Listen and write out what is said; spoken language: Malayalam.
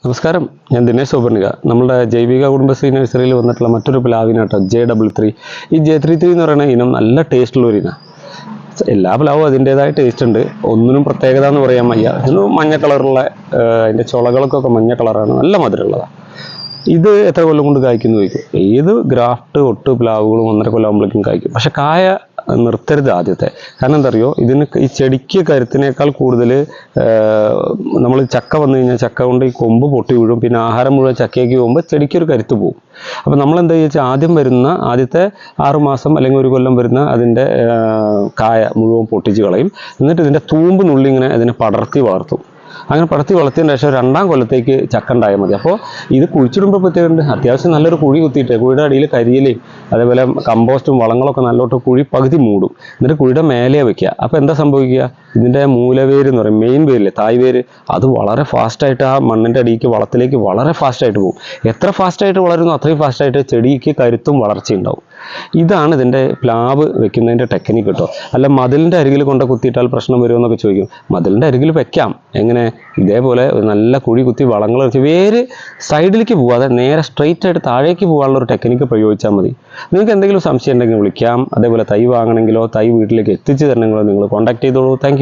നമസ്കാരം, ഞാൻ ദിനേശ് സോബർണിക. നമ്മുടെ ജൈവിക കുടുംബശ്രീ നഴ്സറിയിൽ വന്നിട്ടുള്ള മറ്റൊരു പ്ലാവിനാട്ടോ J33. ഈ J33 എന്ന് പറയുന്ന ഇനം നല്ല ടേസ്റ്റുള്ള ഒരു ഇനം. എല്ലാ പ്ലാവും അതിൻ്റേതായ ടേസ്റ്റ് ഉണ്ട്. ഒന്നിനും പ്രത്യേകത എന്ന് പറയാൻ വയ്യ. ഇതിന് മഞ്ഞ കളറുള്ള അതിൻ്റെ ചുളകൾക്കൊക്കെ മഞ്ഞ കളറാണ്, നല്ല മധുരമുള്ളതാണ്. ഇത് എത്ര കൊല്ലം കൊണ്ട് കായ്ക്കുന്നു ചോദിക്കും. ഏത് ഗ്രാഫ്റ്റ് ഒട്ട് പ്ലാവുകളും 1.5 കൊല്ലം ആകുമ്പോഴേക്കും കായ്ക്കും. പക്ഷെ കായ നിർത്തരുത് ആദ്യത്തെ. കാരണം എന്താ അറിയോ, ഇതിന് ഈ ചെടിക്ക് കരുത്തിനേക്കാൾ കൂടുതൽ നമ്മൾ ചക്ക വന്നു കഴിഞ്ഞാൽ ചക്ക കൊണ്ട് ഈ കൊമ്പ് പൊട്ടി വീഴും. പിന്നെ ആഹാരം മുഴുവൻ ചക്കയ്ക്ക് പോകുമ്പോൾ ചെടിക്കൊരു കരുത്ത് പോകും. അപ്പോൾ നമ്മൾ എന്താ വെച്ചാൽ ആദ്യം വരുന്ന ആദ്യത്തെ 6 മാസം അല്ലെങ്കിൽ 1 കൊല്ലം വരുന്ന അതിൻ്റെ കായ മുഴുവൻ പൊട്ടിച്ച് കളയും. എന്നിട്ട് ഇതിൻ്റെ തൂമ്പ് നുള്ളി ഇങ്ങനെ അതിനെ പടർത്തി വളർത്തും. അങ്ങനെ പടർത്തി വളർത്തിയതിന് ശേഷം 2ാം കൊല്ലത്തേക്ക് ചക്ക ഉണ്ടായാൽ മതി. അപ്പോൾ ഇത് കുഴിച്ചിടുമ്പോൾ പ്രത്യേകമുണ്ട്, അത്യാവശ്യം നല്ലൊരു കുഴി കുത്തിയിട്ട് കുഴിയുടെ അടിയിൽ കരിയിലയും അതേപോലെ കമ്പോസ്റ്റും വളങ്ങളൊക്കെ നല്ലോട്ട് കുഴി പകുതി മൂടും. എന്നിട്ട് കുഴിയുടെ മേലെ വെക്കുക. അപ്പോൾ എന്താ സംഭവിക്കുക, ഇതിൻ്റെ മൂലവേര് എന്ന് പറയും, മെയിൻ വേരില്ലേ, തായ് വേര്, അത് വളരെ ഫാസ്റ്റായിട്ട് ആ മണ്ണിൻ്റെ അടിയിലേക്ക് വളത്തിലേക്ക് വളരെ ഫാസ്റ്റായിട്ട് പോകും. എത്ര ഫാസ്റ്റായിട്ട് വളരുന്നു അത്രയും ഫാസ്റ്റായിട്ട് ചെടിക്ക് കരുത്തും വളർച്ചയുണ്ടാവും. ഇതാണ് ഇതിൻ്റെ പ്ലാവ് വെക്കുന്നതിൻ്റെ ടെക്നിക്ക് കേട്ടോ. അല്ല മതിലിൻ്റെ അരികിൽ കൊണ്ട് കുത്തിയിട്ടാൽ പ്രശ്നം വരുമെന്നൊക്കെ ചോദിക്കും. മതിലിൻ്റെ അരികിൽ വെക്കാം. എങ്ങനെ, ഇതേപോലെ നല്ല കുഴി കുത്തി വളങ്ങൾ വെച്ച് വേര് സൈഡിലേക്ക് പോകാതെ നേരെ സ്ട്രെയിറ്റ് ആയിട്ട് താഴേക്ക് പോകാനുള്ള ഒരു ടെക്നിക്ക് പ്രയോഗിച്ചാൽ മതി. നിങ്ങൾക്ക് എന്തെങ്കിലും സംശയം ഉണ്ടെങ്കിൽ വിളിക്കാം. അതേപോലെ തൈ വാങ്ങണമെങ്കിലോ തൈ വീട്ടിലേക്ക് എത്തിച്ചു തരണമെങ്കിലോ നിങ്ങൾ കോൺടാക്ട് ചെയ്തോളൂ. താങ്ക്